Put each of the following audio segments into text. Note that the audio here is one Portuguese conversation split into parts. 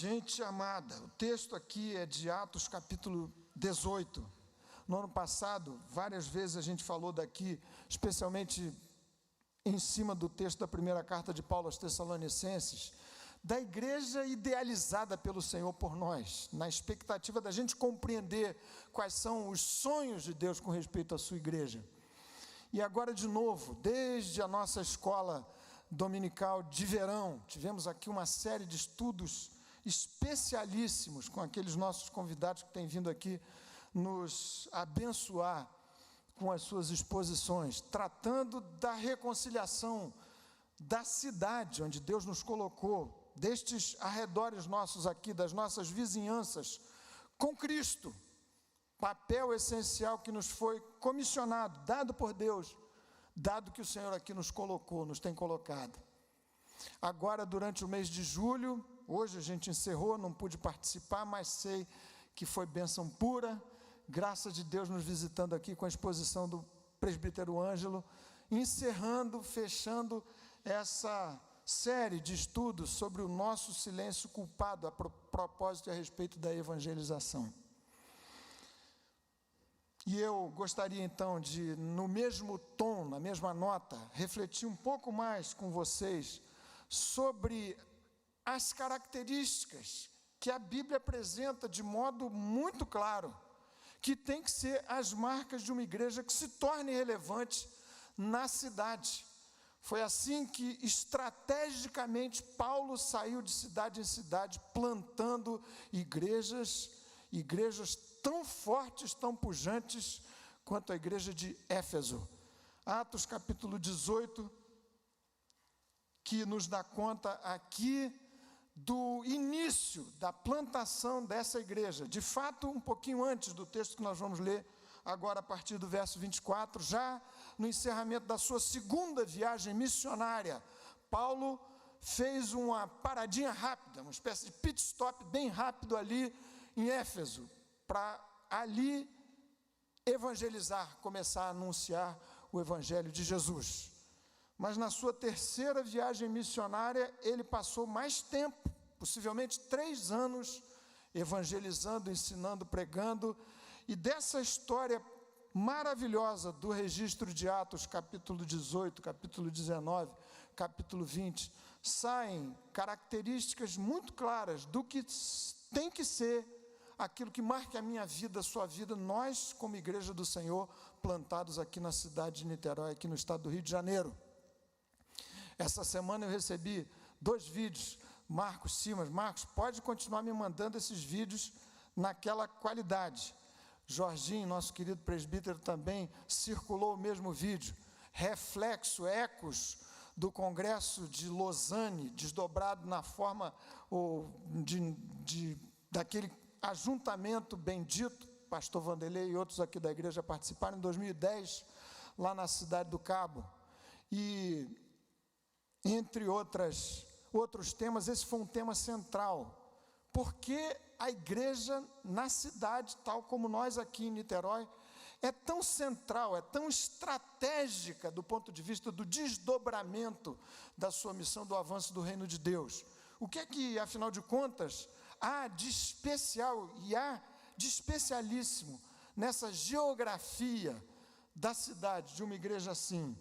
Gente amada, o texto aqui é de Atos capítulo 18. No ano passado, várias vezes a gente falou daqui, especialmente em cima do texto da primeira carta de Paulo aos Tessalonicenses, da igreja idealizada pelo Senhor por nós, na expectativa da gente compreender quais são os sonhos de Deus com respeito à sua igreja. E agora de novo, desde a nossa escola dominical de verão, tivemos aqui uma série de estudos especialíssimos com aqueles nossos convidados que têm vindo aqui nos abençoar com as suas exposições, tratando da reconciliação da cidade onde Deus nos colocou, destes arredores nossos aqui, das nossas vizinhanças, com Cristo, papel essencial que nos foi comissionado, dado por Deus, dado que o Senhor aqui nos colocou, nos tem colocado. Agora, durante o mês de julho, hoje a gente encerrou, não pude participar, mas sei que foi bênção pura, graça de Deus nos visitando aqui com a exposição do presbítero Ângelo, encerrando, fechando essa série de estudos sobre o nosso silêncio culpado, a propósito e a respeito da evangelização. E eu gostaria então de, no mesmo tom, na mesma nota, refletir um pouco mais com vocês sobre as características que a Bíblia apresenta de modo muito claro, que tem que ser as marcas de uma igreja que se torne relevante na cidade. Foi assim que, estrategicamente, Paulo saiu de cidade em cidade, plantando igrejas tão fortes, tão pujantes, quanto a igreja de Éfeso. Atos capítulo 18, que nos dá conta aqui do início da plantação dessa igreja. De fato, um pouquinho antes do texto que nós vamos ler agora a partir do verso 24, já no encerramento da sua segunda viagem missionária, Paulo fez uma paradinha rápida, uma espécie de pit stop bem rápido ali em Éfeso, para ali evangelizar, começar a anunciar o evangelho de Jesus. Mas na sua terceira viagem missionária, ele passou mais tempo, possivelmente 3 anos, evangelizando, ensinando, pregando. E dessa história maravilhosa do registro de Atos, capítulo 18, capítulo 19, capítulo 20, saem características muito claras do que tem que ser aquilo que marca a minha vida, a sua vida, nós, como igreja do Senhor, plantados aqui na cidade de Niterói, aqui no estado do Rio de Janeiro. Essa semana eu recebi 2 vídeos, Marcos Simas, Marcos, pode continuar me mandando esses vídeos naquela qualidade. Jorginho, nosso querido presbítero, também circulou o mesmo vídeo, reflexo, ecos do Congresso de Lausanne, desdobrado na forma daquele ajuntamento bendito, pastor Vanderlei e outros aqui da igreja participaram em 2010, lá na cidade do Cabo. E entre outros temas, esse foi um tema central. Porque a igreja na cidade, tal como nós aqui em Niterói, é tão central, é tão estratégica do ponto de vista do desdobramento da sua missão, do avanço do reino de Deus. O que é que, afinal de contas, há de especial e há de especialíssimo nessa geografia da cidade, de uma igreja assim?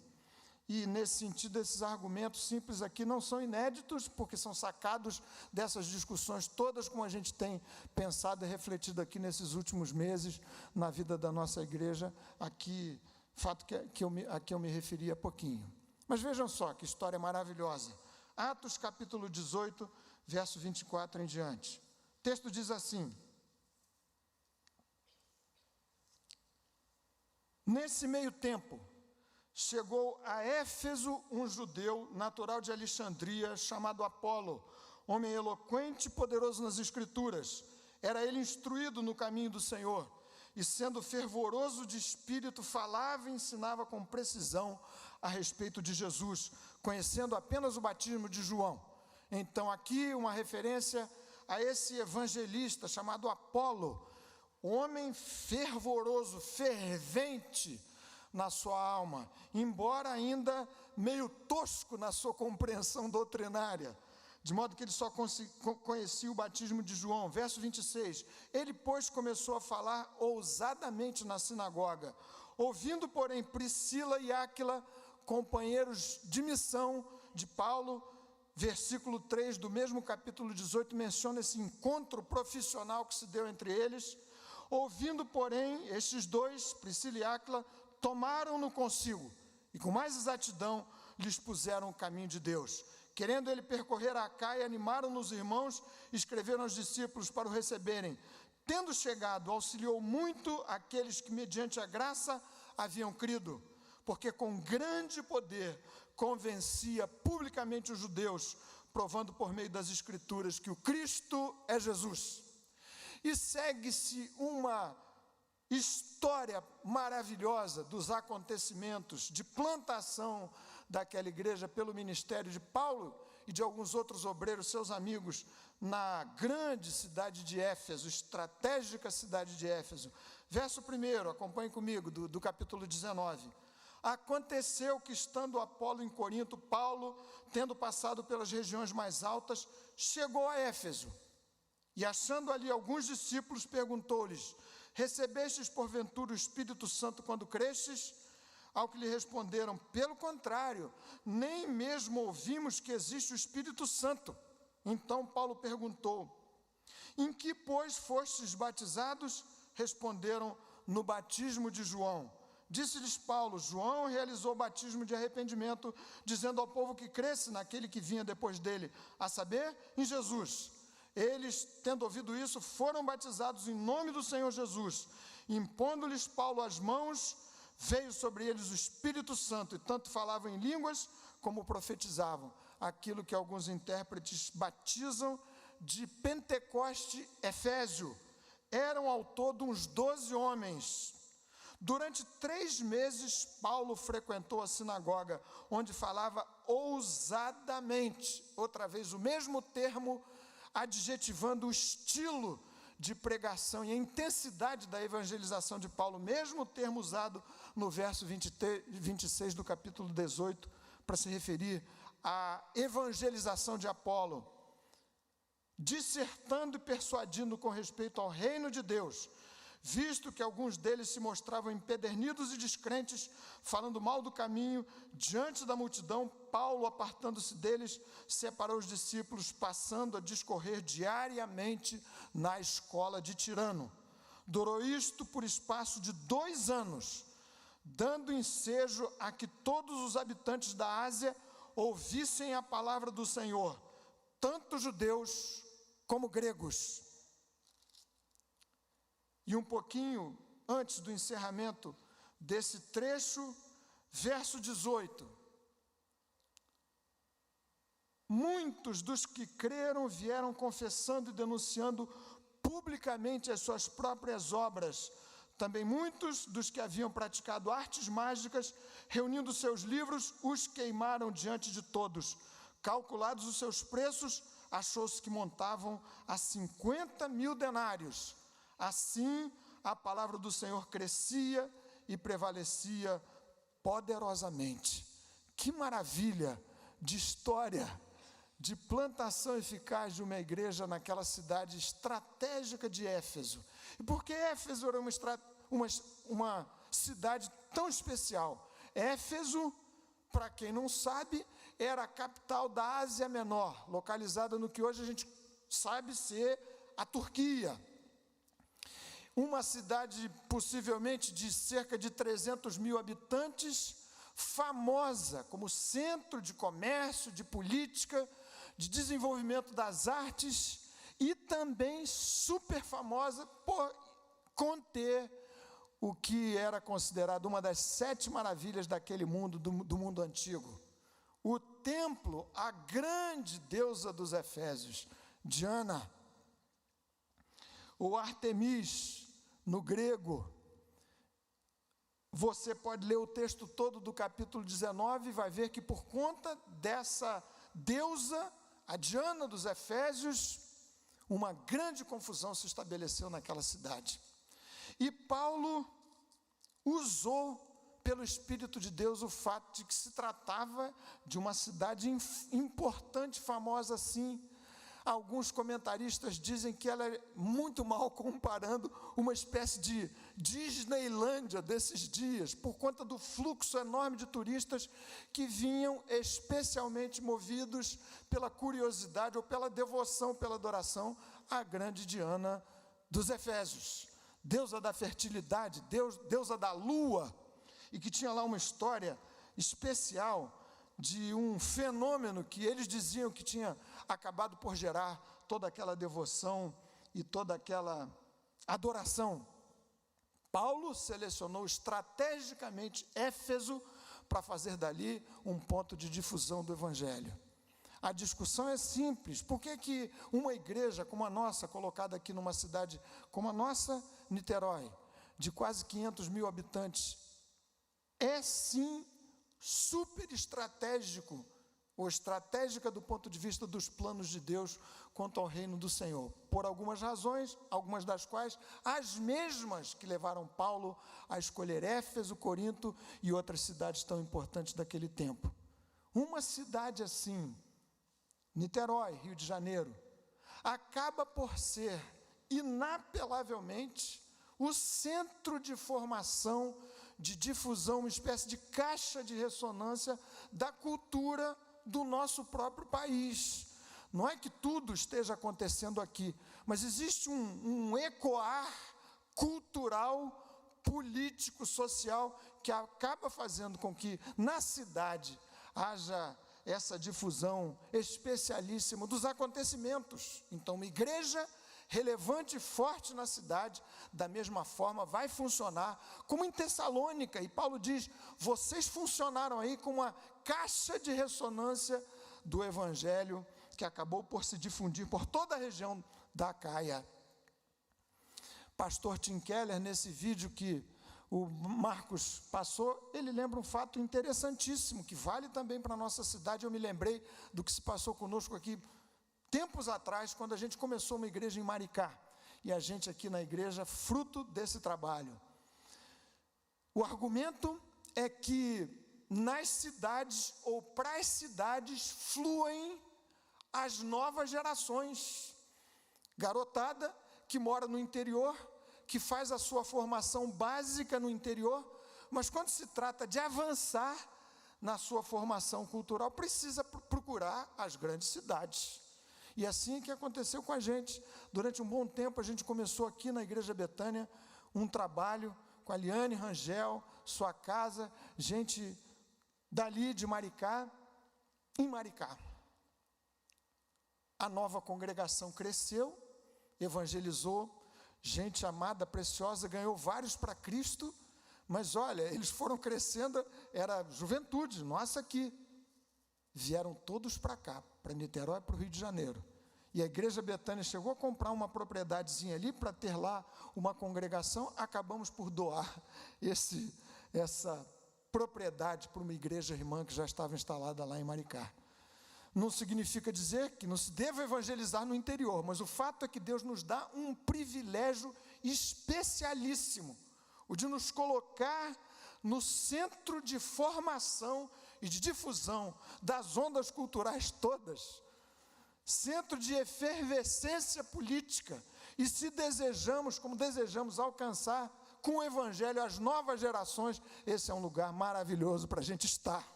E, nesse sentido, esses argumentos simples aqui não são inéditos, porque são sacados dessas discussões todas, como a gente tem pensado e refletido aqui nesses últimos meses, na vida da nossa igreja, aqui, fato a que eu me referi há pouquinho. Mas vejam só, que história maravilhosa. Atos capítulo 18, verso 24 em diante. O texto diz assim: nesse meio tempo, chegou a Éfeso um judeu natural de Alexandria, chamado Apolo, homem eloquente e poderoso nas Escrituras. Era ele instruído no caminho do Senhor, e sendo fervoroso de espírito, falava e ensinava com precisão a respeito de Jesus, conhecendo apenas o batismo de João. Então aqui uma referência a esse evangelista chamado Apolo, homem fervoroso, fervente na sua alma, embora ainda meio tosco na sua compreensão doutrinária, de modo que ele só conhecia o batismo de João. Verso 26, ele, pois, começou a falar ousadamente na sinagoga. Ouvindo, porém, Priscila e Áquila, companheiros de missão de Paulo, versículo 3 do mesmo capítulo 18, menciona esse encontro profissional que se deu entre eles. Ouvindo, porém, estes dois, Priscila e Áquila, tomaram-no consigo, e com mais exatidão lhes puseram o caminho de Deus. Querendo ele percorrer a Acaia, animaram-no os irmãos, escreveram aos discípulos para o receberem. Tendo chegado, auxiliou muito aqueles que, mediante a graça, haviam crido, porque com grande poder convencia publicamente os judeus, provando por meio das Escrituras que o Cristo é Jesus. E segue-se uma história maravilhosa dos acontecimentos de plantação daquela igreja pelo ministério de Paulo e de alguns outros obreiros, seus amigos, na grande cidade de Éfeso, estratégica cidade de Éfeso. Verso 1, acompanhe comigo, do capítulo 19. Aconteceu que, estando Apolo em Corinto, Paulo, tendo passado pelas regiões mais altas, chegou a Éfeso. E, achando ali alguns discípulos, perguntou-lhes: recebestes porventura o Espírito Santo quando crestes? Ao que lhe responderam: pelo contrário, nem mesmo ouvimos que existe o Espírito Santo. Então Paulo perguntou: em que, pois, fostes batizados? Responderam: no batismo de João. Disse-lhes Paulo: João realizou o batismo de arrependimento, dizendo ao povo que cresce naquele que vinha depois dele, a saber, em Jesus. Eles, tendo ouvido isso, foram batizados em nome do Senhor Jesus. Impondo-lhes Paulo as mãos, veio sobre eles o Espírito Santo, e tanto falavam em línguas como profetizavam. Aquilo que alguns intérpretes batizam de Pentecoste Efésio. Eram ao todo uns 12 homens. Durante 3 meses, Paulo frequentou a sinagoga, onde falava ousadamente, outra vez o mesmo termo, adjetivando o estilo de pregação e a intensidade da evangelização de Paulo, mesmo termo usado no verso 26 do capítulo 18, para se referir à evangelização de Apolo, dissertando e persuadindo com respeito ao reino de Deus, visto que alguns deles se mostravam empedernidos e descrentes, falando mal do caminho. Diante da multidão, Paulo, apartando-se deles, separou os discípulos, passando a discorrer diariamente na escola de Tirano. Durou isto por espaço de 2 anos, dando ensejo a que todos os habitantes da Ásia ouvissem a palavra do Senhor, tanto judeus como gregos. E um pouquinho antes do encerramento desse trecho, verso 18. Muitos dos que creram vieram confessando e denunciando publicamente as suas próprias obras. Também muitos dos que haviam praticado artes mágicas, reunindo seus livros, os queimaram diante de todos. Calculados os seus preços, achou-se que montavam a 50.000 denários. Assim, a palavra do Senhor crescia e prevalecia poderosamente. Que maravilha de história, de plantação eficaz de uma igreja naquela cidade estratégica de Éfeso. E por que Éfeso era uma cidade tão especial? Éfeso, para quem não sabe, era a capital da Ásia Menor, localizada no que hoje a gente sabe ser a Turquia. Uma cidade possivelmente de cerca de 300.000 habitantes, famosa como centro de comércio, de política, de desenvolvimento das artes e também super famosa por conter o que era considerado uma das 7 maravilhas daquele mundo, do mundo antigo. O templo, a grande deusa dos Efésios, Diana, ou Artemis, no grego. Você pode ler o texto todo do capítulo 19 e vai ver que por conta dessa deusa, a Diana dos Efésios, uma grande confusão se estabeleceu naquela cidade. E Paulo usou pelo Espírito de Deus o fato de que se tratava de uma cidade importante, famosa assim. Alguns comentaristas dizem que ela é muito mal comparando uma espécie de Disneylândia desses dias, por conta do fluxo enorme de turistas que vinham especialmente movidos pela curiosidade ou pela devoção, pela adoração à grande Diana dos Efésios, deusa da fertilidade, deusa da lua, e que tinha lá uma história especial de um fenômeno que eles diziam que tinha acabado por gerar toda aquela devoção e toda aquela adoração. Paulo selecionou estrategicamente Éfeso para fazer dali um ponto de difusão do Evangelho. A discussão é simples: por que uma igreja como a nossa, colocada aqui numa cidade como a nossa, Niterói, de quase 500 mil habitantes, é sim super estratégico, ou estratégica do ponto de vista dos planos de Deus quanto ao reino do Senhor, por algumas razões, algumas das quais as mesmas que levaram Paulo a escolher Éfeso, Corinto e outras cidades tão importantes daquele tempo. Uma cidade assim, Niterói, Rio de Janeiro, acaba por ser inapelavelmente o centro de formação, de difusão, uma espécie de caixa de ressonância da cultura do nosso próprio país. Não é que tudo esteja acontecendo aqui, mas existe um ecoar cultural, político, social, que acaba fazendo com que na cidade haja essa difusão especialíssima dos acontecimentos. Então, uma igreja relevante e forte na cidade, da mesma forma, vai funcionar como em Tessalônica, e Paulo diz: vocês funcionaram aí com uma caixa de ressonância do Evangelho, que acabou por se difundir por toda a região da Acaia. Pastor Tim Keller, nesse vídeo que o Marcos passou, ele lembra um fato interessantíssimo, que vale também para a nossa cidade. Eu me lembrei do que se passou conosco aqui tempos atrás, quando a gente começou uma igreja em Maricá, e a gente aqui na igreja, fruto desse trabalho. O argumento é que nas cidades, ou para as cidades, fluem as novas gerações, garotada que mora no interior, que faz a sua formação básica no interior, mas quando se trata de avançar na sua formação cultural, precisa procurar as grandes cidades. E assim que aconteceu com a gente. Durante um bom tempo, a gente começou aqui na Igreja Betânia um trabalho com a Liane Rangel, sua casa, gente dali de Maricá. Em Maricá, a nova congregação cresceu, evangelizou, gente amada, preciosa, ganhou vários para Cristo, mas olha, eles foram crescendo, era juventude, nossa aqui. Vieram todos para cá, para Niterói, para o Rio de Janeiro. E a Igreja Betânia chegou a comprar uma propriedadezinha ali para ter lá uma congregação. Acabamos por doar essa propriedade para uma igreja irmã que já estava instalada lá em Maricá. Não significa dizer que não se deva evangelizar no interior, mas o fato é que Deus nos dá um privilégio especialíssimo, o de nos colocar no centro de formação e de difusão das ondas culturais todas, centro de efervescência política, e se desejamos, como desejamos alcançar com o Evangelho as novas gerações, esse é um lugar maravilhoso para a gente estar,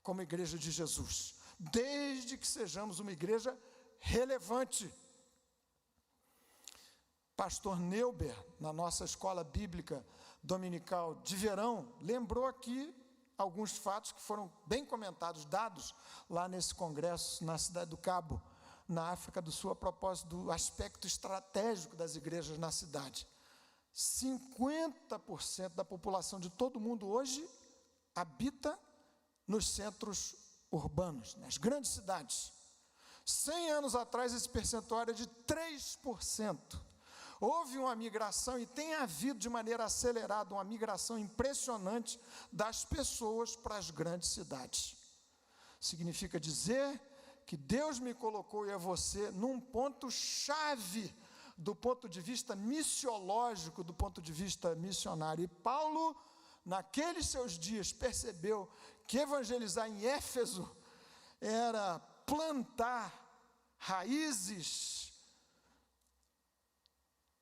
como igreja de Jesus, desde que sejamos uma igreja relevante. Pastor Neuber, na nossa escola bíblica dominical de verão, lembrou aqui alguns fatos que foram bem comentados, dados lá nesse congresso, na cidade do Cabo, na África do Sul, a propósito do aspecto estratégico das igrejas na cidade. 50% da população de todo mundo hoje habita nos centros urbanos, nas grandes cidades. 100 anos atrás, esse percentual era de 3%. Houve uma migração, e tem havido de maneira acelerada uma migração impressionante das pessoas para as grandes cidades. Significa dizer que Deus me colocou, e a você, num ponto-chave do ponto de vista missiológico, do ponto de vista missionário. E Paulo naqueles seus dias, percebeu que evangelizar em Éfeso era plantar raízes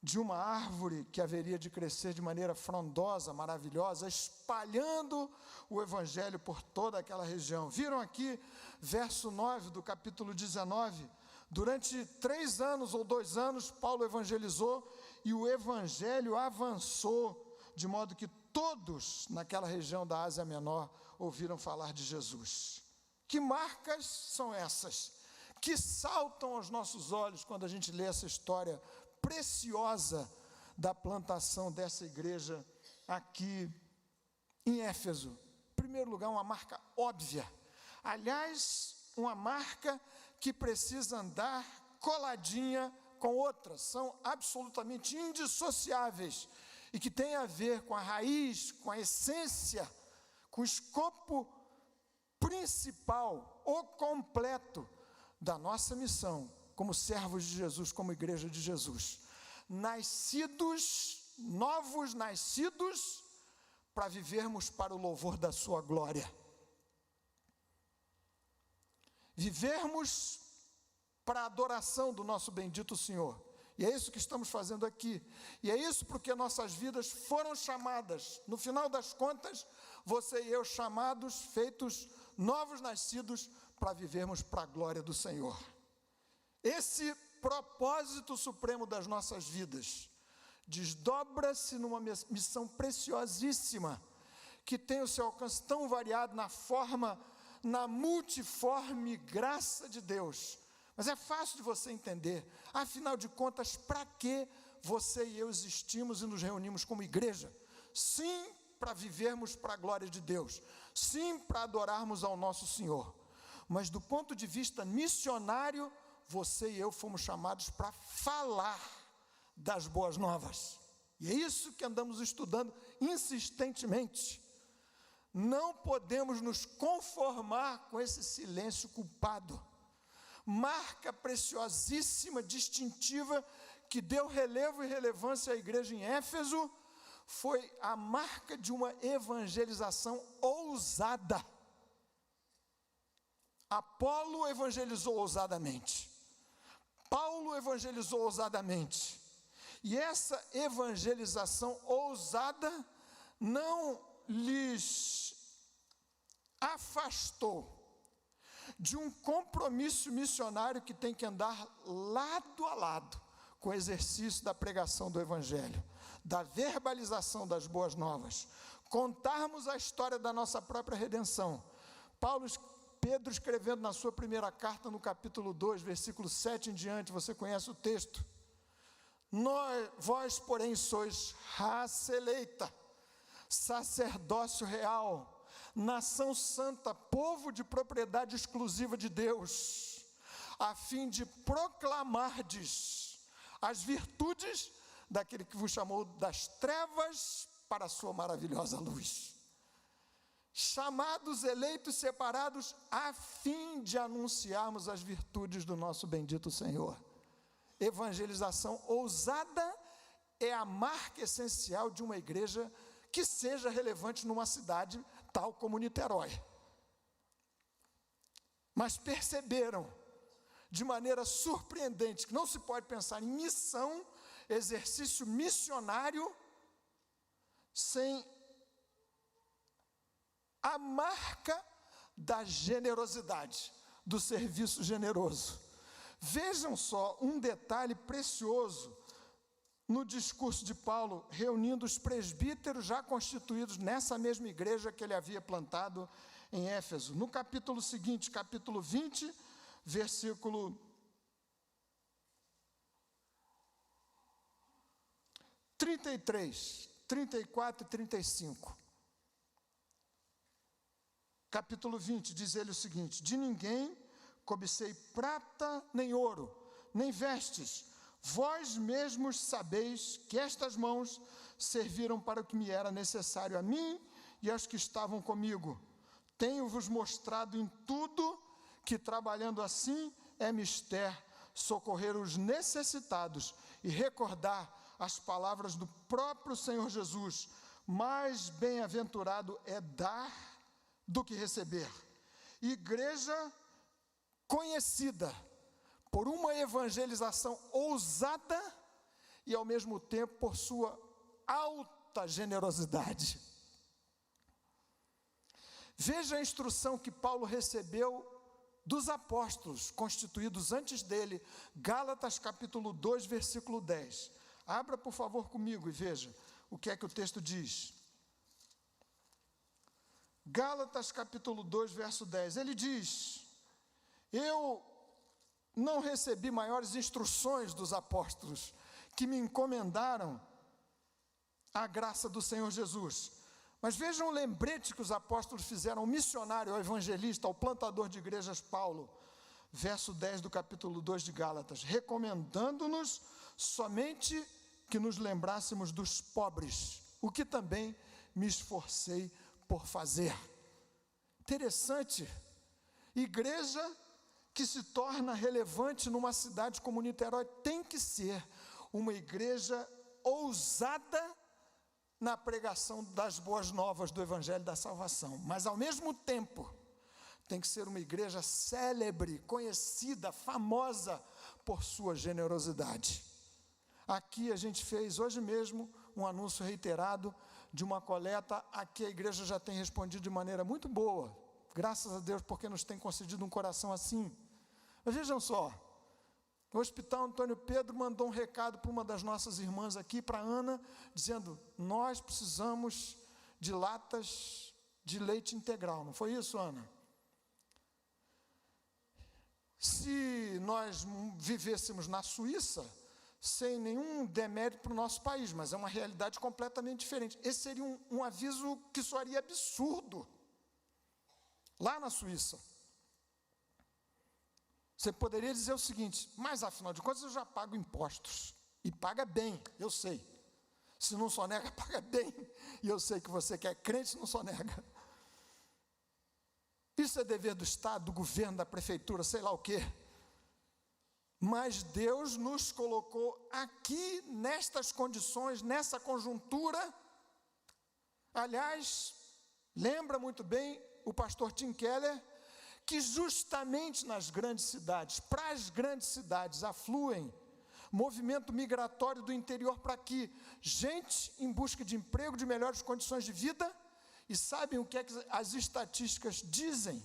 de uma árvore que haveria de crescer de maneira frondosa, maravilhosa, espalhando o evangelho por toda aquela região. Viram aqui, verso 9 do capítulo 19, durante 3 anos ou 2 anos, Paulo evangelizou e o evangelho avançou, de modo que todos naquela região da Ásia Menor ouviram falar de Jesus. Que marcas são essas que saltam aos nossos olhos quando a gente lê essa história preciosa da plantação dessa igreja aqui em Éfeso? Em primeiro lugar, uma marca óbvia. Aliás, uma marca que precisa andar coladinha com outras, são absolutamente indissociáveis e que tem a ver com a raiz, com a essência, com o escopo principal, o completo da nossa missão como servos de Jesus, como igreja de Jesus. Novos nascidos, para vivermos para o louvor da sua glória. Vivermos para a adoração do nosso bendito Senhor. E é isso que estamos fazendo aqui. E é isso porque nossas vidas foram chamadas, no final das contas, você e eu chamados, feitos novos nascidos, para vivermos para a glória do Senhor. Esse propósito supremo das nossas vidas desdobra-se numa missão preciosíssima, que tem o seu alcance tão variado na multiforme graça de Deus. Mas é fácil de você entender. Afinal de contas, para que você e eu existimos e nos reunimos como igreja? Sim, para vivermos para a glória de Deus. Sim, para adorarmos ao nosso Senhor. Mas do ponto de vista missionário, você e eu fomos chamados para falar das boas novas. E é isso que andamos estudando insistentemente. Não podemos nos conformar com esse silêncio culpado. Marca preciosíssima, distintiva, que deu relevo e relevância à igreja em Éfeso, foi a marca de uma evangelização ousada. Apolo evangelizou ousadamente. Paulo evangelizou ousadamente. E essa evangelização ousada não lhes afastou de um compromisso missionário que tem que andar lado a lado com o exercício da pregação do evangelho, da verbalização das boas novas, contarmos a história da nossa própria redenção. Pedro escrevendo na sua primeira carta, no capítulo 2, versículo 7 em diante, você conhece o texto. Vós, porém, sois raça eleita, sacerdócio real, nação santa, povo de propriedade exclusiva de Deus, a fim de proclamardes as virtudes daquele que vos chamou das trevas para a sua maravilhosa luz. Chamados, eleitos, separados, a fim de anunciarmos as virtudes do nosso bendito Senhor. Evangelização ousada é a marca essencial de uma igreja que seja relevante numa cidade tal como Niterói. Mas perceberam, de maneira surpreendente, que não se pode pensar em missão, exercício missionário, sem a marca da generosidade, do serviço generoso. Vejam só um detalhe precioso no discurso de Paulo, reunindo os presbíteros já constituídos nessa mesma igreja que ele havia plantado em Éfeso. No capítulo seguinte, capítulo 20, versículo 33, 34 e 35. Capítulo 20, diz ele o seguinte: de ninguém cobicei prata nem ouro, nem vestes. Vós mesmos sabeis que estas mãos serviram para o que me era necessário a mim e aos que estavam comigo. Tenho-vos mostrado em tudo que, trabalhando assim, é mister socorrer os necessitados e recordar as palavras do próprio Senhor Jesus, mais bem-aventurado é dar do que receber. Igreja conhecida por uma evangelização ousada e, ao mesmo tempo, por sua alta generosidade. Veja a instrução que Paulo recebeu dos apóstolos constituídos antes dele, Gálatas capítulo 2, versículo 10. Abra, por favor, comigo e veja o que é que o texto diz. Gálatas capítulo 2, verso 10. Ele diz: eu não recebi maiores instruções dos apóstolos, que me encomendaram a graça do Senhor Jesus. Mas vejam o lembrete que os apóstolos fizeram ao missionário, ao evangelista, ao plantador de igrejas Paulo, verso 10 do capítulo 2 de Gálatas, recomendando-nos somente que nos lembrássemos dos pobres, o que também me esforcei por fazer. Interessante, igreja que se torna relevante numa cidade como Niterói tem que ser uma igreja ousada na pregação das boas novas do Evangelho da Salvação, mas ao mesmo tempo tem que ser uma igreja célebre, conhecida, famosa por sua generosidade. Aqui a gente fez hoje mesmo um anúncio reiterado de uma coleta a que a igreja já tem respondido de maneira muito boa, graças a Deus, porque nos tem concedido um coração assim. Mas vejam só, o Hospital Antônio Pedro mandou um recado para uma das nossas irmãs aqui, para a Ana, dizendo: nós precisamos de latas de leite integral. Não foi isso, Ana? Se nós vivêssemos na Suíça, sem nenhum demérito para o nosso país, mas é uma realidade completamente diferente. Esse seria um aviso que soaria absurdo. Lá na Suíça, você poderia dizer o seguinte: mas afinal de contas eu já pago impostos, e paga bem, eu sei. Se não sonega, paga bem, e eu sei que você que é crente não sonega. Isso é dever do Estado, do governo, da prefeitura, sei lá o quê. Mas Deus nos colocou aqui, nestas condições, nessa conjuntura. Aliás, lembra muito bem o pastor Tim Keller, que justamente nas grandes cidades, para as grandes cidades, afluem movimento migratório do interior para aqui, gente em busca de emprego, de melhores condições de vida. E sabem o que é que as estatísticas dizem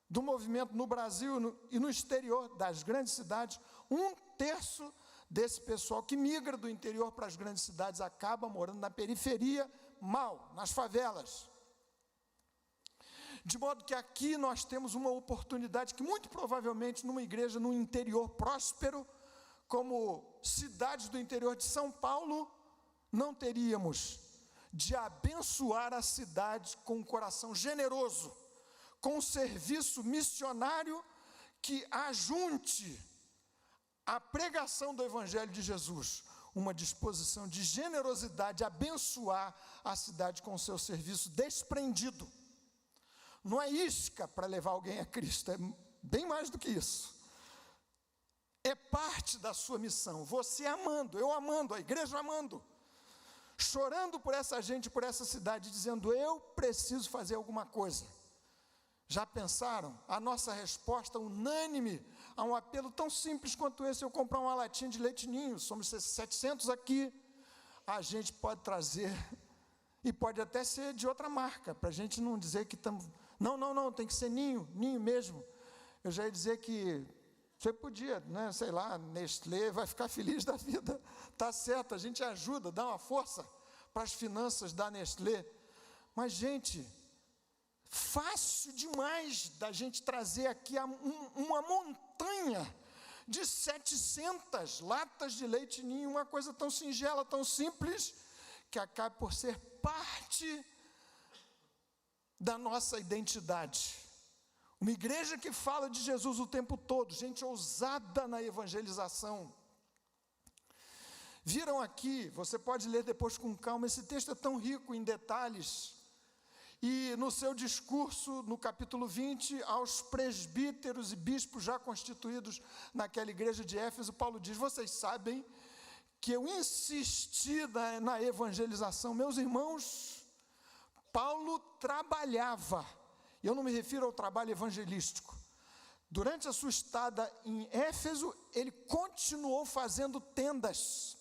do movimento no Brasil e no exterior das grandes cidades? 1/3 desse pessoal que migra do interior para as grandes cidades acaba morando na periferia, mal, nas favelas. De modo que aqui nós temos uma oportunidade que muito provavelmente numa igreja no interior próspero, como cidades do interior de São Paulo, não teríamos, de abençoar a cidade com um coração generoso, com um serviço missionário que ajunte a pregação do Evangelho de Jesus, uma disposição de generosidade, abençoar a cidade com o seu serviço desprendido. Não é isca para levar alguém a Cristo, é bem mais do que isso. É parte da sua missão, você amando, eu amando, a igreja amando, chorando por essa gente, por essa cidade, dizendo: eu preciso fazer alguma coisa. Já pensaram? A nossa resposta unânime a um apelo tão simples quanto esse: eu comprar uma latinha de leite ninho, somos 700 aqui, a gente pode trazer, e pode até ser de outra marca, para a gente não dizer que estamos... Não, tem que ser ninho mesmo. Eu já ia dizer que você podia, né, sei lá, Nestlé vai ficar feliz da vida. Está certo, a gente ajuda, dá uma força para as finanças da Nestlé. Mas, gente, fácil demais da gente trazer aqui uma montanha de 700 latas de leite ninho, uma coisa tão singela, tão simples, que acaba por ser parte da nossa identidade. Uma igreja que fala de Jesus o tempo todo, gente ousada na evangelização. Viram aqui, você pode ler depois com calma, esse texto é tão rico em detalhes. E no seu discurso, no capítulo 20, aos presbíteros e bispos já constituídos naquela igreja de Éfeso, Paulo diz: vocês sabem que eu insisti na evangelização. Meus irmãos, Paulo trabalhava, e eu não me refiro ao trabalho evangelístico. Durante a sua estada em Éfeso, ele continuou fazendo tendas.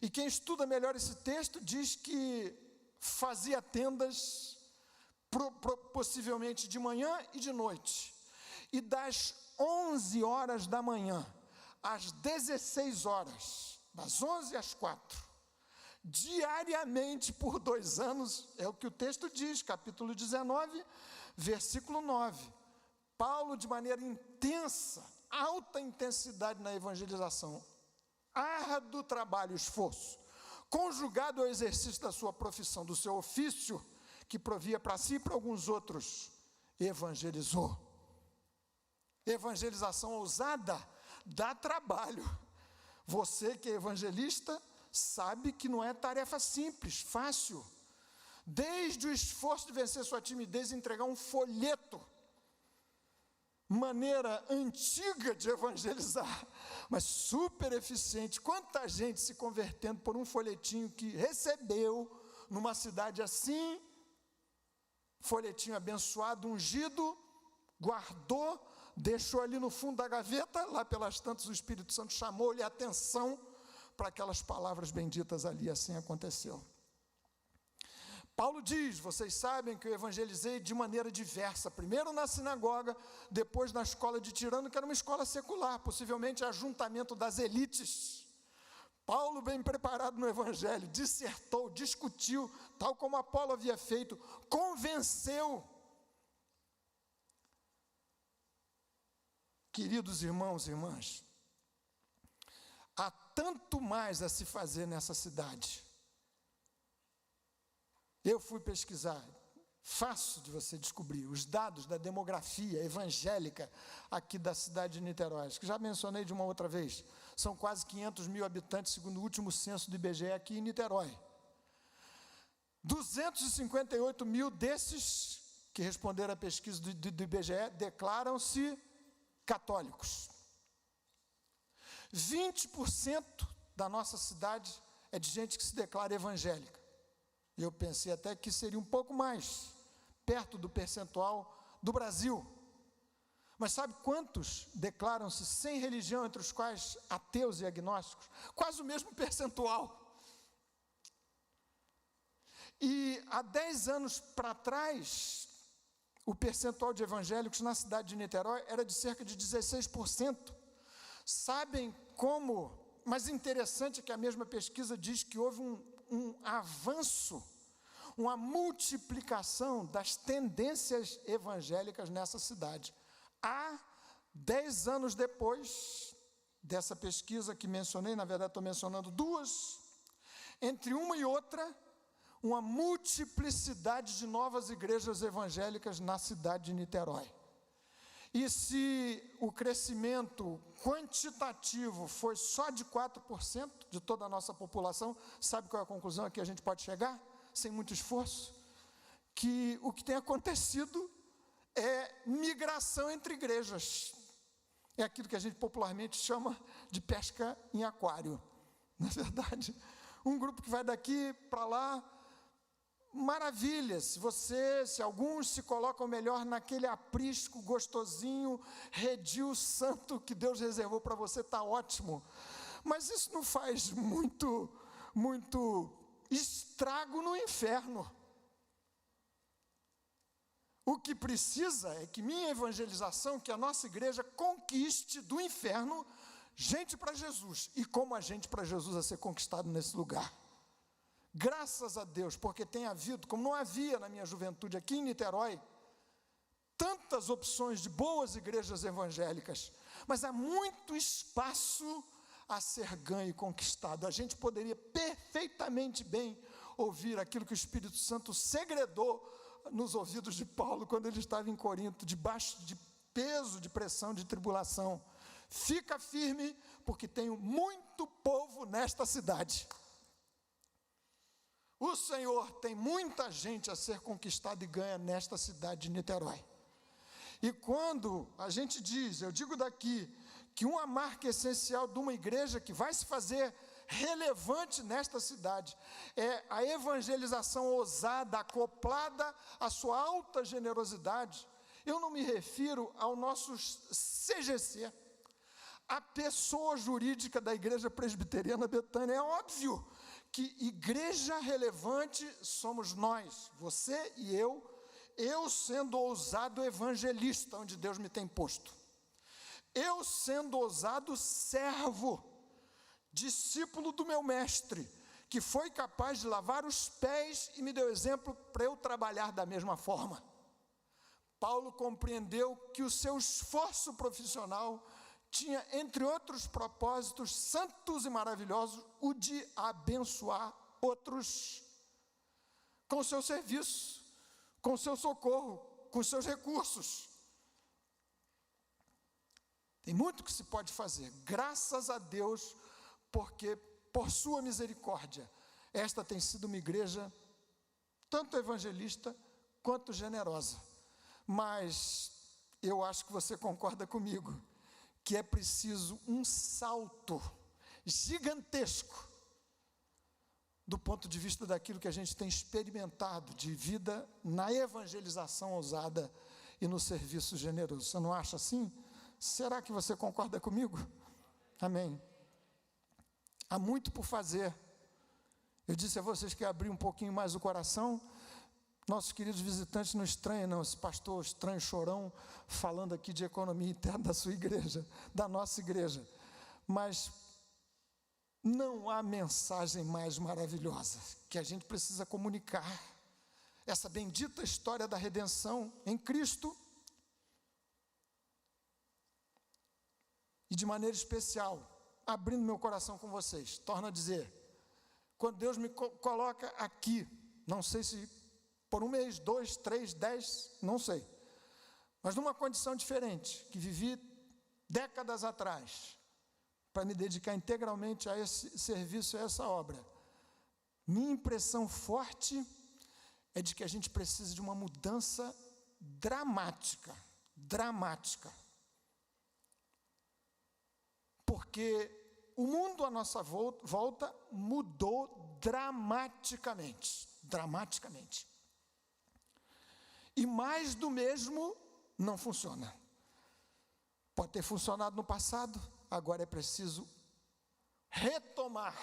E quem estuda melhor esse texto diz que fazia tendas possivelmente de manhã e de noite. E das 11 horas da manhã às 16 horas, das 11 às 4, diariamente por 2 anos, é o que o texto diz, capítulo 19, versículo 9. Paulo, de maneira intensa, alta intensidade na evangelização, árduo trabalho, esforço, conjugado ao exercício da sua profissão, do seu ofício, que provia para si e para alguns outros, evangelizou. Evangelização ousada dá trabalho. Você que é evangelista sabe que não é tarefa simples, fácil. Desde o esforço de vencer sua timidez e entregar um folheto, maneira antiga de evangelizar, mas super eficiente. Quanta gente se convertendo por um folhetinho que recebeu numa cidade assim, folhetinho abençoado, ungido, guardou, deixou ali no fundo da gaveta, lá pelas tantas o Espírito Santo chamou-lhe a atenção para aquelas palavras benditas ali, assim aconteceu. Paulo diz, vocês sabem que eu evangelizei de maneira diversa, primeiro na sinagoga, depois na escola de Tirano, que era uma escola secular, possivelmente ajuntamento das elites. Paulo, bem preparado no evangelho, dissertou, discutiu, tal como Apolo havia feito, convenceu. Queridos irmãos e irmãs, há tanto mais a se fazer nessa cidade. Eu fui pesquisar, fácil de você descobrir, os dados da demografia evangélica aqui da cidade de Niterói, que já mencionei de uma outra vez. São quase 500 mil habitantes, segundo o último censo do IBGE aqui em Niterói. 258 mil desses que responderam à pesquisa do IBGE declaram-se católicos. 20% da nossa cidade é de gente que se declara evangélica. Eu pensei até que seria um pouco mais, perto do percentual do Brasil. Mas sabe quantos declaram-se sem religião, entre os quais ateus e agnósticos? Quase o mesmo percentual. E há 10 anos para trás, o percentual de evangélicos na cidade de Niterói era de cerca de 16%. Sabem como? Mas interessante é que a mesma pesquisa diz que houve um avanço, uma multiplicação das tendências evangélicas nessa cidade. Há 10 anos depois dessa pesquisa que mencionei, na verdade estou mencionando duas, entre uma e outra, uma multiplicidade de novas igrejas evangélicas na cidade de Niterói. E se o crescimento quantitativo foi só de 4% de toda a nossa população, sabe qual é a conclusão a que a gente pode chegar, sem muito esforço? Que o que tem acontecido é migração entre igrejas. É aquilo que a gente popularmente chama de pesca em aquário. Na verdade, um grupo que vai daqui para lá, maravilha, se alguns se colocam melhor naquele aprisco gostosinho, redil santo que Deus reservou para você, está ótimo. Mas isso não faz muito estrago no inferno. O que precisa é que minha evangelização, que a nossa igreja conquiste do inferno gente para Jesus. E como a gente para Jesus a ser conquistado nesse lugar. Graças a Deus, porque tem havido, como não havia na minha juventude aqui em Niterói, tantas opções de boas igrejas evangélicas, mas há muito espaço a ser ganho e conquistado. A gente poderia perfeitamente bem ouvir aquilo que o Espírito Santo segredou nos ouvidos de Paulo quando ele estava em Corinto, debaixo de peso, de pressão, de tribulação. Fica firme, porque tenho muito povo nesta cidade. O Senhor tem muita gente a ser conquistada e ganha nesta cidade de Niterói. E quando a gente diz, eu digo daqui, que uma marca essencial de uma igreja que vai se fazer relevante nesta cidade é a evangelização ousada, acoplada à sua alta generosidade. Eu não me refiro ao nosso CGC, a pessoa jurídica da Igreja Presbiteriana Betânia. É óbvio que igreja relevante somos nós, você e eu sendo ousado evangelista, onde Deus me tem posto, eu sendo ousado servo, discípulo do meu mestre, que foi capaz de lavar os pés e me deu exemplo para eu trabalhar da mesma forma. Paulo compreendeu que o seu esforço profissional tinha, entre outros propósitos santos e maravilhosos, o de abençoar outros com o seu serviço, com o seu socorro, com os seus recursos. Tem muito que se pode fazer, graças a Deus, porque por sua misericórdia, esta tem sido uma igreja tanto evangelista quanto generosa. Mas eu acho que você concorda comigo, que é preciso um salto gigantesco do ponto de vista daquilo que a gente tem experimentado de vida na evangelização ousada e no serviço generoso. Você não acha assim? Será que você concorda comigo? Amém. Há muito por fazer. Eu disse a vocês que ia abrir um pouquinho mais o coração. Nossos queridos visitantes não estranham, não, esse pastor estranho, chorão, falando aqui de economia interna da sua igreja, da nossa igreja. Mas não há mensagem mais maravilhosa que a gente precisa comunicar. Essa bendita história da redenção em Cristo. E de maneira especial, abrindo meu coração com vocês, torno a dizer, quando Deus me coloca aqui, não sei se por 1 mês, 2, 3, 10, não sei, mas numa condição diferente, que vivi décadas atrás, para me dedicar integralmente a esse serviço, a essa obra, minha impressão forte é de que a gente precisa de uma mudança dramática, porque o mundo à nossa volta mudou dramaticamente. E mais do mesmo não funciona. Pode ter funcionado no passado, agora é preciso retomar.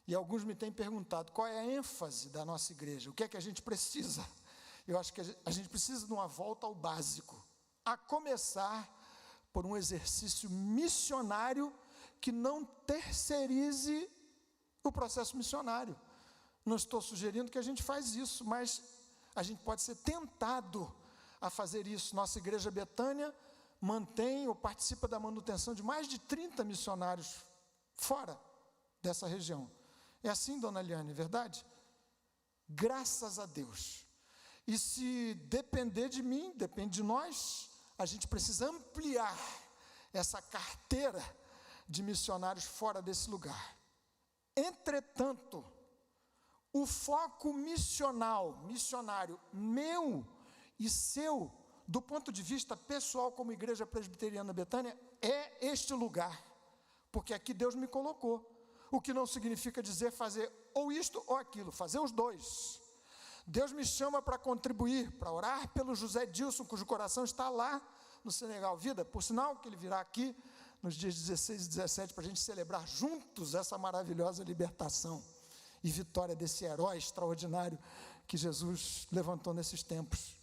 E alguns me têm perguntado, qual é a ênfase da nossa igreja? O que é que a gente precisa? Eu acho que a gente precisa de uma volta ao básico, a começar por um exercício missionário que não terceirize o processo missionário. Não estou sugerindo que a gente faz isso, mas a gente pode ser tentado a fazer isso. Nossa igreja Betânia mantém ou participa da manutenção de mais de 30 missionários fora dessa região. É assim, dona Eliane, é verdade? Graças a Deus. E se depender de mim, depende de nós, a gente precisa ampliar essa carteira de missionários fora desse lugar. Entretanto, o foco missionário meu e seu, do ponto de vista pessoal como Igreja Presbiteriana Betânia, é este lugar, porque aqui Deus me colocou, o que não significa dizer fazer ou isto ou aquilo, fazer os dois. Deus me chama para contribuir, para orar pelo José Dilson, cujo coração está lá no Senegal Vida, por sinal que ele virá aqui nos dias 16 e 17, para a gente celebrar juntos essa maravilhosa libertação e vitória desse herói extraordinário que Jesus levantou nesses tempos.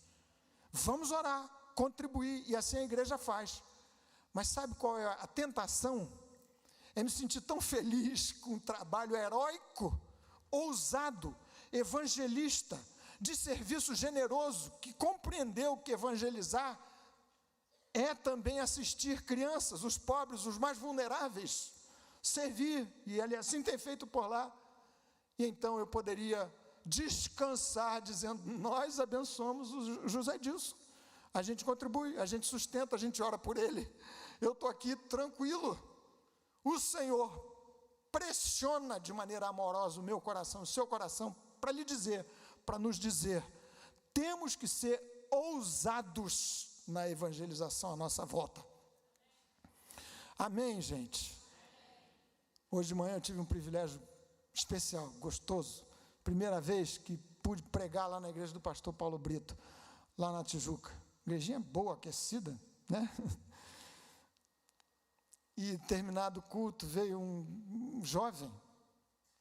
Vamos orar, contribuir, e assim a igreja faz. Mas sabe qual é a tentação? É me sentir tão feliz com um trabalho heróico, ousado, evangelista, de serviço generoso, que compreendeu que evangelizar é também assistir crianças, os pobres, os mais vulneráveis, servir, e ele assim tem feito por lá. E então eu poderia descansar dizendo, nós abençoamos o José Dilson, a gente contribui, a gente sustenta, a gente ora por ele, eu estou aqui tranquilo. O Senhor pressiona de maneira amorosa o meu coração, o seu coração, para lhe dizer, para nos dizer, temos que ser ousados na evangelização à nossa volta. Amém, gente? Hoje de manhã eu tive um privilégio especial, gostoso. Primeira vez que pude pregar lá na igreja do pastor Paulo Brito, lá na Tijuca. Igrejinha boa, aquecida, né? E terminado o culto, veio um jovem,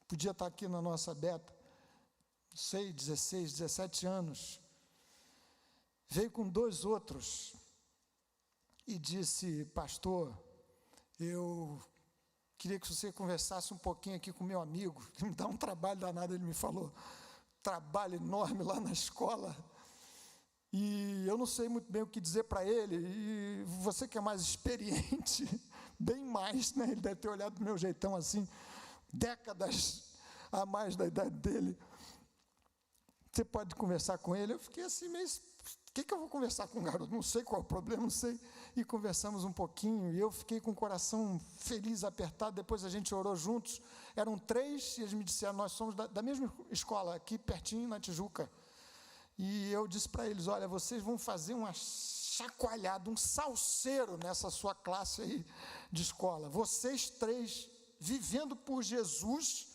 podia estar aqui na nossa beta, não sei, 16, 17 anos, veio com 2 outros e disse: pastor, eu queria que você conversasse um pouquinho aqui com meu amigo, me dá um trabalho danado. Ele me falou, trabalho enorme lá na escola, e eu não sei muito bem o que dizer para ele, e você que é mais experiente, bem mais, né? Ele deve ter olhado para o meu jeitão assim, décadas a mais da idade dele, você pode conversar com ele? Eu fiquei assim, mas o que eu vou conversar com o garoto? Não sei qual é o problema, não sei. E conversamos um pouquinho, e eu fiquei com o coração feliz, apertado. Depois a gente orou juntos, eram 3, e eles me disseram, nós somos da mesma escola, aqui pertinho, na Tijuca. E eu disse para eles, olha, vocês vão fazer uma chacoalhada, um salseiro nessa sua classe aí de escola. Vocês 3, vivendo por Jesus,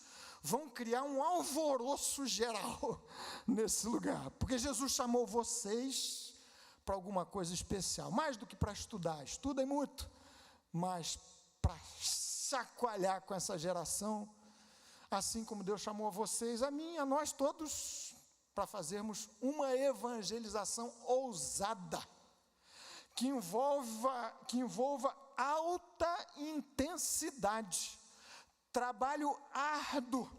vão criar um alvoroço geral nesse lugar, porque Jesus chamou vocês para alguma coisa especial, mais do que para estudar, estudem muito, mas para chacoalhar com essa geração, assim como Deus chamou a vocês, a mim, a nós todos, para fazermos uma evangelização ousada, que envolva alta intensidade, trabalho árduo,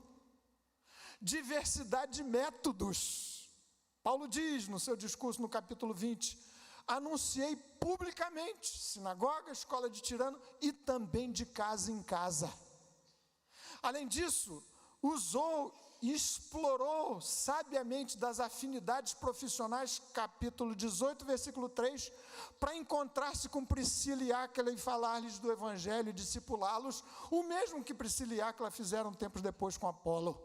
diversidade de métodos. Paulo diz no seu discurso no capítulo 20, anunciei publicamente, sinagoga, escola de tirano e também de casa em casa. Além disso, usou e explorou sabiamente das afinidades profissionais, capítulo 18, versículo 3, para encontrar-se com Priscila e Áquila e falar-lhes do Evangelho e discipulá-los, o mesmo que Priscila e Áquila fizeram tempos depois com Apolo.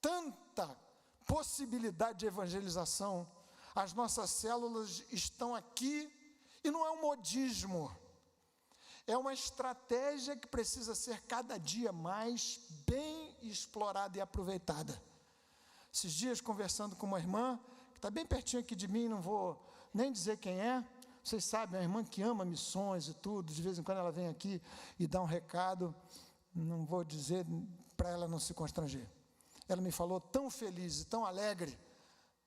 Tanta possibilidade de evangelização, as nossas células estão aqui, e não é um modismo, é uma estratégia que precisa ser cada dia mais bem explorada e aproveitada. Esses dias, conversando com uma irmã, que está bem pertinho aqui de mim, não vou nem dizer quem é, vocês sabem, a irmã que ama missões e tudo, de vez em quando ela vem aqui e dá um recado, não vou dizer para ela não se constranger. Ela me falou tão feliz e tão alegre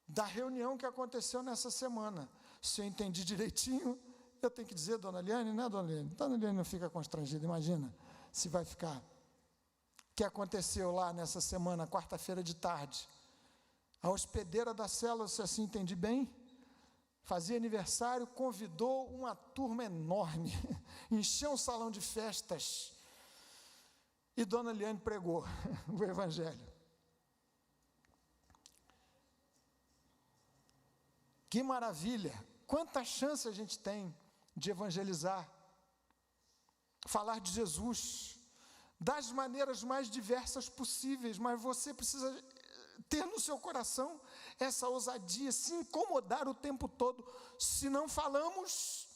da reunião que aconteceu nessa semana. Se eu entendi direitinho, eu tenho que dizer, dona Eliane, né, dona Eliane? Dona Eliane não fica constrangida, imagina se vai ficar. O que aconteceu lá nessa semana, quarta-feira de tarde? A hospedeira da célula, se assim entendi bem, fazia aniversário, convidou uma turma enorme, encheu um salão de festas, e dona Eliane pregou o Evangelho. Que maravilha! Quanta chance a gente tem de evangelizar, falar de Jesus, das maneiras mais diversas possíveis, mas você precisa ter no seu coração essa ousadia, se incomodar o tempo todo, se não falamos,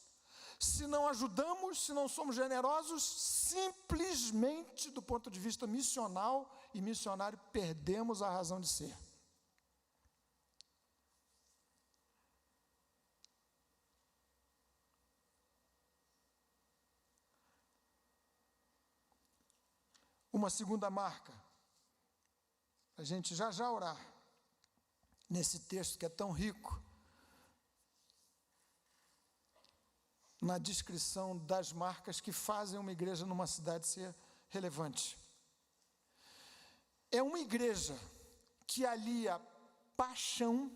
se não ajudamos, se não somos generosos, simplesmente do ponto de vista missional e missionário, perdemos a razão de ser. Uma segunda marca, a gente já orar, nesse texto que é tão rico, na descrição das marcas que fazem uma igreja numa cidade ser relevante. É uma igreja que alia paixão,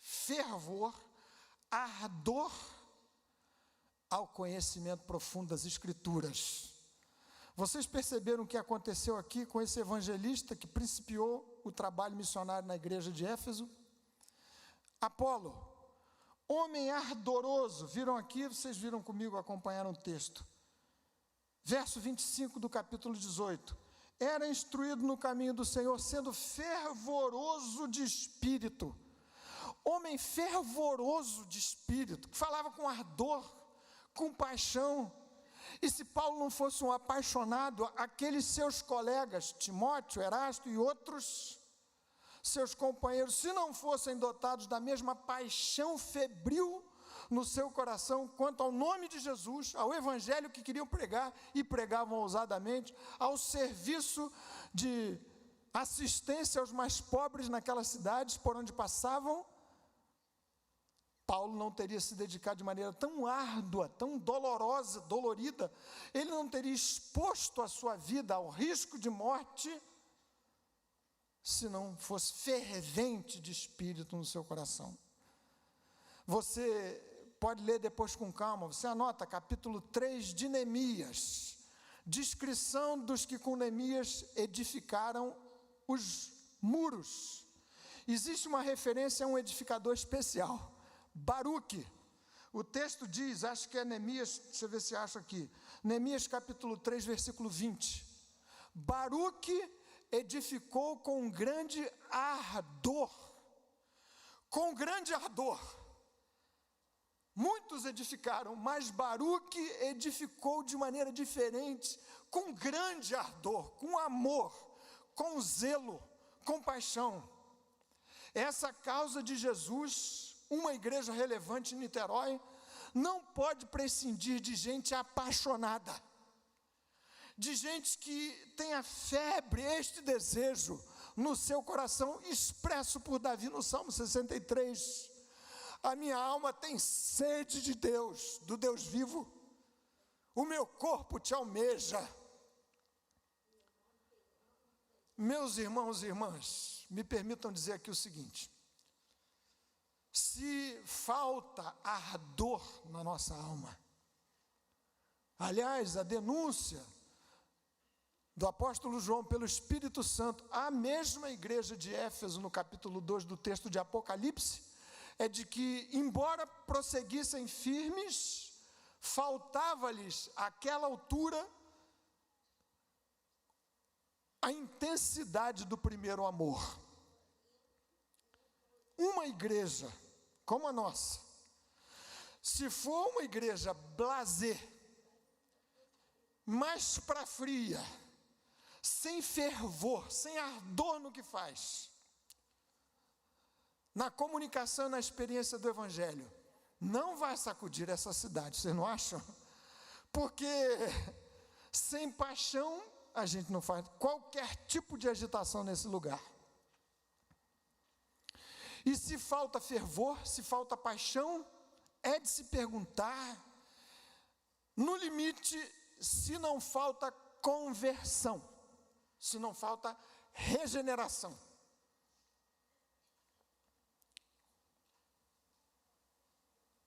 fervor, ardor ao conhecimento profundo das Escrituras. Vocês perceberam o que aconteceu aqui com esse evangelista que principiou o trabalho missionário na igreja de Éfeso? Apolo, homem ardoroso, viram aqui, vocês viram comigo, acompanharam o texto. Verso 25 do capítulo 18. Era instruído no caminho do Senhor, sendo fervoroso de espírito. Homem fervoroso de espírito, que falava com ardor, com paixão. E se Paulo não fosse um apaixonado, aqueles seus colegas, Timóteo, Erasto e outros, seus companheiros, se não fossem dotados da mesma paixão febril no seu coração quanto ao nome de Jesus, ao evangelho que queriam pregar e pregavam ousadamente, ao serviço de assistência aos mais pobres naquelas cidades por onde passavam, Paulo não teria se dedicado de maneira tão árdua, tão dolorosa, dolorida, ele não teria exposto a sua vida ao risco de morte, se não fosse fervente de espírito no seu coração. Você pode ler depois com calma, você anota capítulo 3 de Neemias, descrição dos que com Neemias edificaram os muros. Existe uma referência a um edificador especial, Baruque. O texto diz, acho que é Neemias, deixa eu ver se acho aqui, Neemias capítulo 3, versículo 20. Baruque edificou com grande ardor. Com grande ardor. Muitos edificaram, mas Baruque edificou de maneira diferente, com grande ardor, com amor, com zelo, com paixão. Essa causa de Jesus, uma igreja relevante em Niterói, não pode prescindir de gente apaixonada, de gente que tenha febre, este desejo no seu coração, expresso por Davi no Salmo 63. A minha alma tem sede de Deus, do Deus vivo, o meu corpo te almeja. Meus irmãos e irmãs, me permitam dizer aqui o seguinte: se falta ardor na nossa alma, aliás, a denúncia do apóstolo João pelo Espírito Santo à mesma igreja de Éfeso, no capítulo 2 do texto de Apocalipse, é de que, embora prosseguissem firmes, faltava-lhes àquela altura a intensidade do primeiro amor. Uma igreja como a nossa, se for uma igreja blasé, mais para fria, sem fervor, sem ardor no que faz, na comunicação e na experiência do evangelho, não vai sacudir essa cidade, vocês não acham? Porque sem paixão a gente não faz qualquer tipo de agitação nesse lugar. E se falta fervor, se falta paixão, é de se perguntar, no limite, se não falta conversão, se não falta regeneração.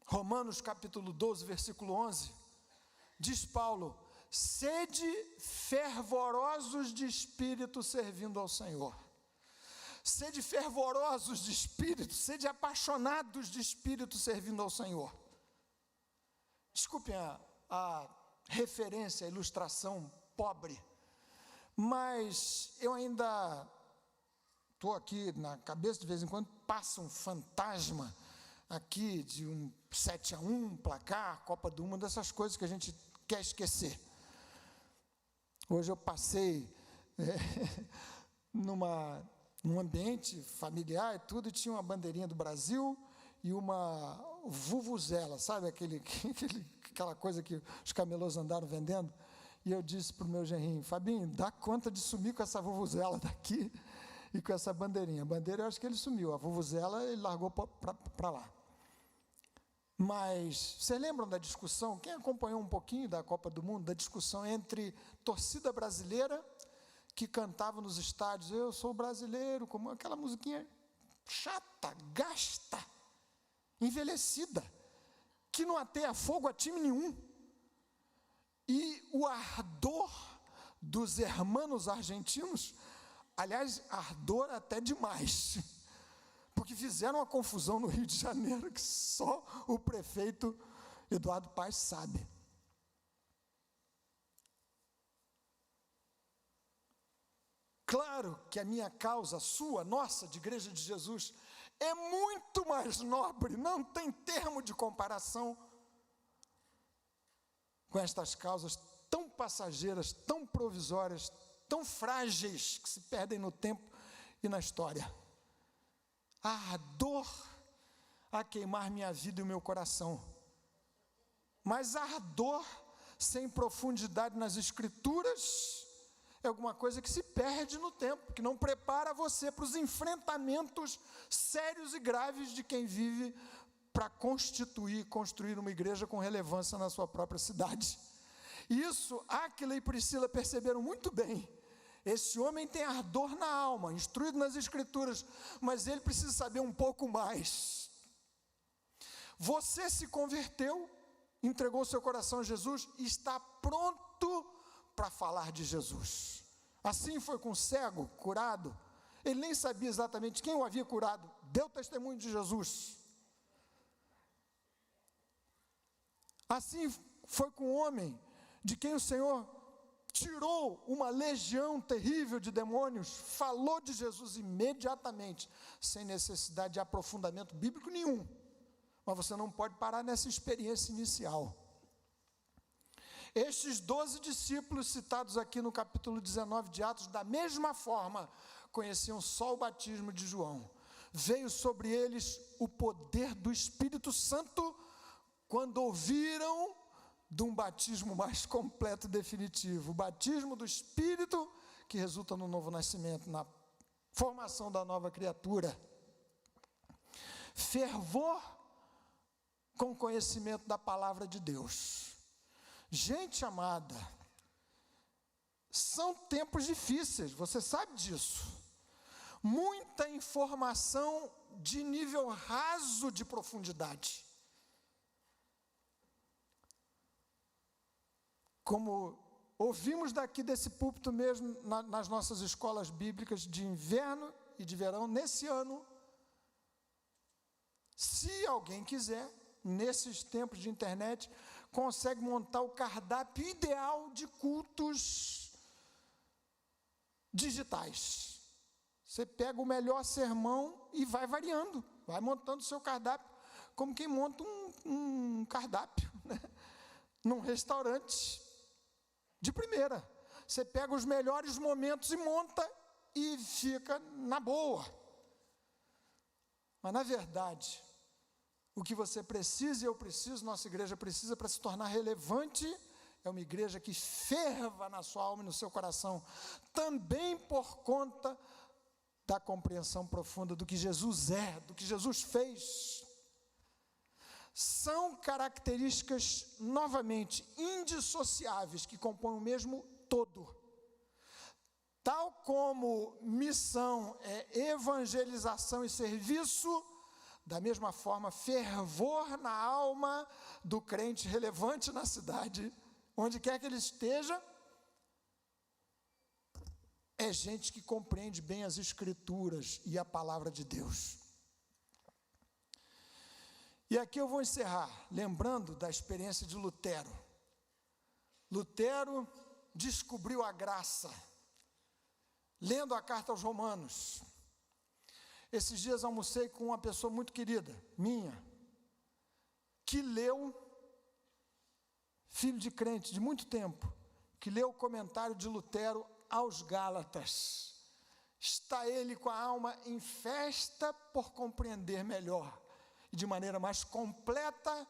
Romanos capítulo 12, versículo 11, diz Paulo: sede fervorosos de espírito servindo ao Senhor. Sede fervorosos de espírito, sede apaixonados de espírito servindo ao Senhor. Desculpem a referência, a ilustração pobre, mas eu ainda estou aqui na cabeça, de vez em quando passa um fantasma aqui de um 7-1, placar, Copa do Mundo, dessas coisas que a gente quer esquecer. Hoje eu passei num ambiente familiar e tudo, e tinha uma bandeirinha do Brasil e uma vuvuzela, sabe aquela coisa que os camelôs andaram vendendo? E eu disse para o meu genrinho: Fabinho, dá conta de sumir com essa vuvuzela daqui e com essa bandeirinha. A bandeira eu acho que ele sumiu, a vuvuzela ele largou para lá. Mas, vocês lembram da discussão, quem acompanhou um pouquinho da Copa do Mundo, da discussão entre torcida brasileira, que cantava nos estádios, eu sou brasileiro, como aquela musiquinha chata, gasta, envelhecida, que não ateia fogo a time nenhum, e o ardor dos hermanos argentinos, aliás, ardor até demais, porque fizeram uma confusão no Rio de Janeiro que só o prefeito Eduardo Paes sabe. Claro que a minha causa, a sua, nossa, de Igreja de Jesus, é muito mais nobre, não tem termo de comparação. com estas causas tão passageiras, tão provisórias, tão frágeis, que se perdem no tempo e na história. Há ardor a queimar minha vida e o meu coração, mas ardor sem profundidade nas Escrituras é alguma coisa que se perde no tempo, que não prepara você para os enfrentamentos sérios e graves de quem vive para construir uma igreja com relevância na sua própria cidade. Isso, Áquila e Priscila perceberam muito bem. Esse homem tem ardor na alma, instruído nas Escrituras, mas ele precisa saber um pouco mais. Você se converteu, entregou seu coração a Jesus e está pronto para falar de Jesus. Assim foi com o cego curado. Ele nem sabia exatamente quem o havia curado, deu testemunho de Jesus. Assim foi com o homem de quem o Senhor tirou uma legião terrível de demônios, falou de Jesus imediatamente, sem necessidade de aprofundamento bíblico nenhum. Mas você não pode parar nessa experiência inicial. Estes 12 discípulos citados aqui no capítulo 19 de Atos, da mesma forma, conheciam só o batismo de João. Veio sobre eles o poder do Espírito Santo quando ouviram de um batismo mais completo e definitivo. O batismo do Espírito que resulta no novo nascimento, na formação da nova criatura. Fervor com conhecimento da palavra de Deus. Gente amada, são tempos difíceis, você sabe disso. Muita informação de nível raso de profundidade. Como ouvimos daqui desse púlpito mesmo, nas nossas escolas bíblicas de inverno e de verão, nesse ano, se alguém quiser, nesses tempos de internet, consegue montar o cardápio ideal de cultos digitais. Você pega o melhor sermão e vai variando, vai montando o seu cardápio, como quem monta um cardápio, né? Num restaurante de primeira. Você pega os melhores momentos e monta e fica na boa. Mas na verdade, o que você precisa e eu preciso, nossa igreja precisa para se tornar relevante, é uma igreja que ferva na sua alma e no seu coração, também por conta da compreensão profunda do que Jesus é, do que Jesus fez. São características, novamente, indissociáveis, que compõem o mesmo todo. Tal como missão é evangelização e serviço, da mesma forma, fervor na alma do crente relevante na cidade, onde quer que ele esteja, é gente que compreende bem as Escrituras e a palavra de Deus. E aqui eu vou encerrar, lembrando da experiência de Lutero. Lutero descobriu a graça, lendo a carta aos Romanos. Esses dias almocei com uma pessoa muito querida, minha, que leu, filho de crente de muito tempo, que leu o comentário de Lutero aos Gálatas. Está ele com a alma em festa por compreender melhor e de maneira mais completa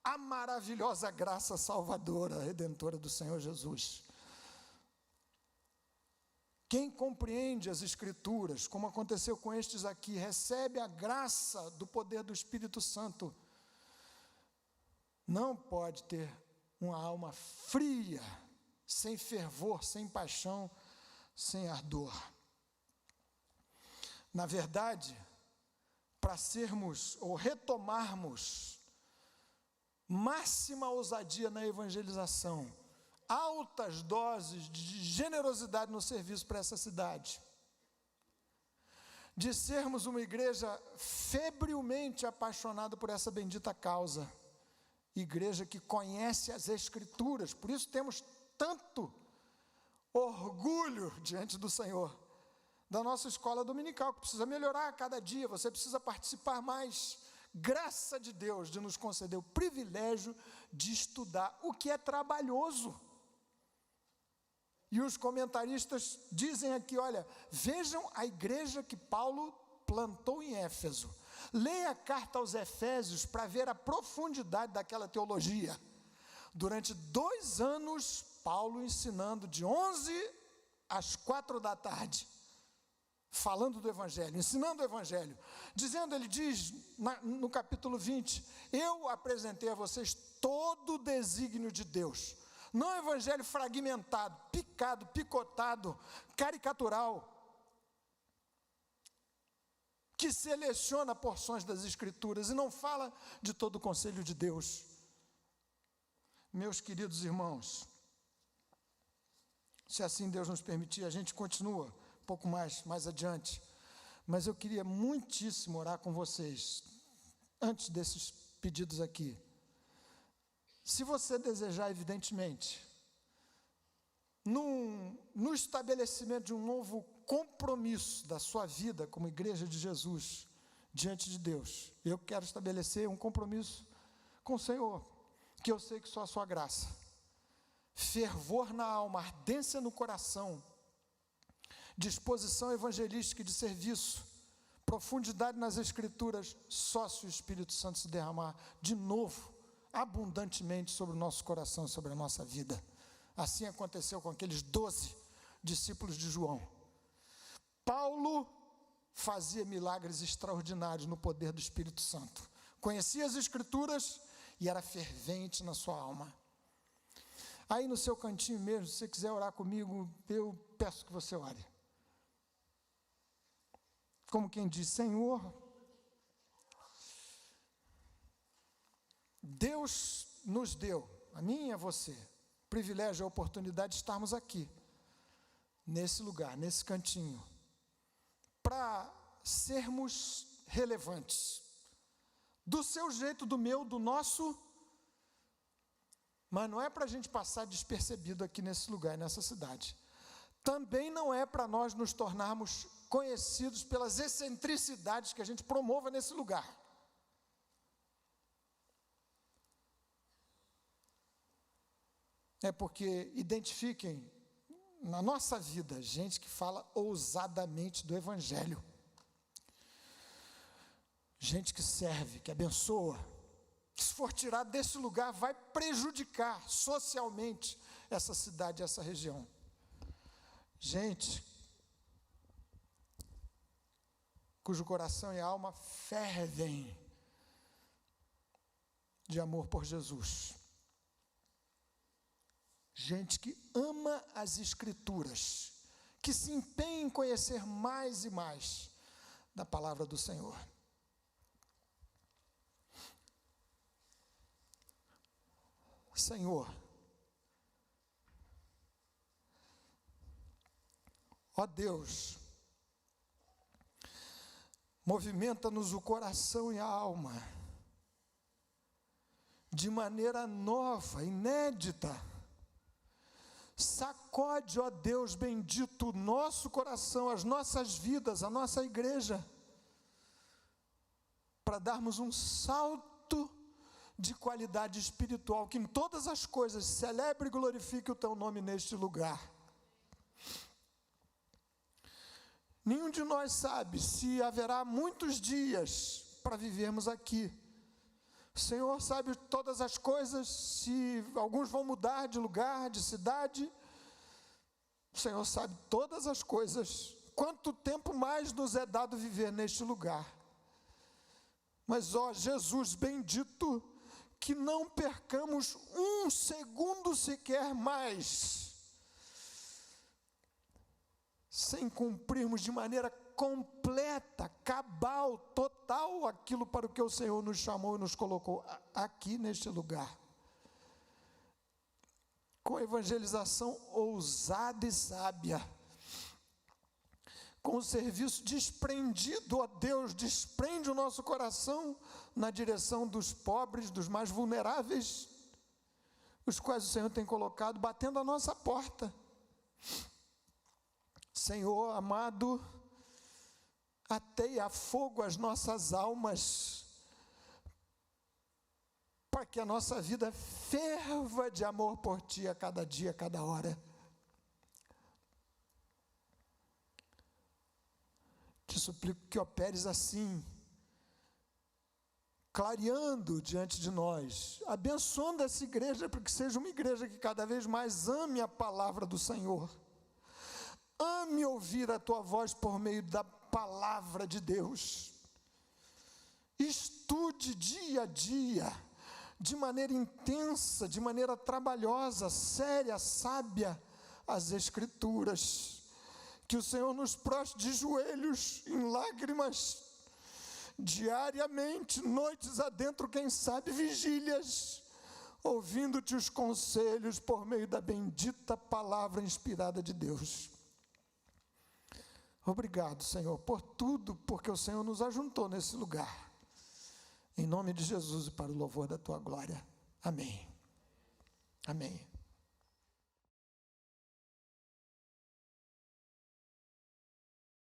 a maravilhosa graça salvadora, redentora do Senhor Jesus. Quem compreende as Escrituras, como aconteceu com estes aqui, recebe a graça do poder do Espírito Santo, não pode ter uma alma fria, sem fervor, sem paixão, sem ardor. Na verdade, para sermos ou retomarmos máxima ousadia na evangelização, altas doses de generosidade no serviço para essa cidade, de sermos uma igreja febrilmente apaixonada por essa bendita causa, igreja que conhece as Escrituras, por isso temos tanto orgulho diante do Senhor, da nossa escola dominical, que precisa melhorar a cada dia, você precisa participar mais, graça de Deus de nos conceder o privilégio de estudar, o que é trabalhoso. E os comentaristas dizem aqui, olha, vejam a igreja que Paulo plantou em Éfeso. Leia a carta aos Efésios para ver a profundidade daquela teologia. Durante 2 anos, Paulo ensinando de 11 às 4 da tarde, falando do Evangelho, ensinando o Evangelho, dizendo, ele diz no capítulo 20, eu apresentei a vocês todo o desígnio de Deus, não é um Evangelho fragmentado, picado, picotado, caricatural, que seleciona porções das Escrituras e não fala de todo o conselho de Deus. Meus queridos irmãos, se assim Deus nos permitir, a gente continua um pouco mais adiante, mas eu queria muitíssimo orar com vocês, antes desses pedidos aqui. Se você desejar, evidentemente, no estabelecimento de um novo compromisso da sua vida como igreja de Jesus, diante de Deus, eu quero estabelecer um compromisso com o Senhor, que eu sei que só a sua graça, fervor na alma, ardência no coração, disposição evangelística e de serviço, profundidade nas Escrituras, só se o Espírito Santo se derramar de novo, abundantemente sobre o nosso coração, sobre a nossa vida. Assim aconteceu com aqueles 12 discípulos de João. Paulo fazia milagres extraordinários no poder do Espírito Santo. Conhecia as Escrituras e era fervente na sua alma. Aí no seu cantinho mesmo, se você quiser orar comigo, eu peço que você ore. Como quem diz, Senhor, Deus nos deu, a mim e a você, o privilégio e a oportunidade de estarmos aqui, nesse lugar, nesse cantinho, para sermos relevantes, do seu jeito, do meu, do nosso, mas não é para a gente passar despercebido aqui nesse lugar, nessa cidade. Também não é para nós nos tornarmos conhecidos pelas excentricidades que a gente promova nesse lugar. É porque identifiquem na nossa vida gente que fala ousadamente do Evangelho. Gente que serve, que abençoa, que se for tirado desse lugar vai prejudicar socialmente essa cidade, essa região. Gente cujo coração e alma fervem de amor por Jesus. Gente que ama as Escrituras, que se empenha em conhecer mais e mais da palavra do Senhor. Senhor, ó Deus, movimenta-nos o coração e a alma, de maneira nova, inédita. Sacode, ó Deus bendito, o nosso coração, as nossas vidas, a nossa igreja, para darmos um salto de qualidade espiritual, que em todas as coisas celebre e glorifique o teu nome neste lugar. Nenhum de nós sabe se haverá muitos dias para vivermos aqui. O Senhor sabe todas as coisas, se alguns vão mudar de lugar, de cidade. O Senhor sabe todas as coisas. Quanto tempo mais nos é dado viver neste lugar. Mas, ó Jesus bendito, que não percamos um segundo sequer mais, sem cumprirmos de maneira completa, cabal, total, aquilo para o que o Senhor nos chamou e nos colocou aqui neste lugar. Com evangelização ousada e sábia, com o serviço desprendido, ó Deus, desprende o nosso coração na direção dos pobres, dos mais vulneráveis, os quais o Senhor tem colocado batendo a nossa porta. Senhor amado, ateia a fogo as nossas almas, para que a nossa vida ferva de amor por Ti a cada dia, a cada hora. Te suplico que operes assim, clareando diante de nós, abençoando essa igreja, para que seja uma igreja que cada vez mais ame a palavra do Senhor, ame ouvir a Tua voz por meio da palavra de Deus, estude dia a dia, de maneira intensa, de maneira trabalhosa, séria, sábia, as Escrituras, que o Senhor nos prostre de joelhos, em lágrimas, diariamente, noites adentro, quem sabe, vigílias, ouvindo-te os conselhos por meio da bendita palavra inspirada de Deus. Obrigado, Senhor, por tudo, porque o Senhor nos ajuntou nesse lugar. Em nome de Jesus e para o louvor da Tua glória. Amém. Amém.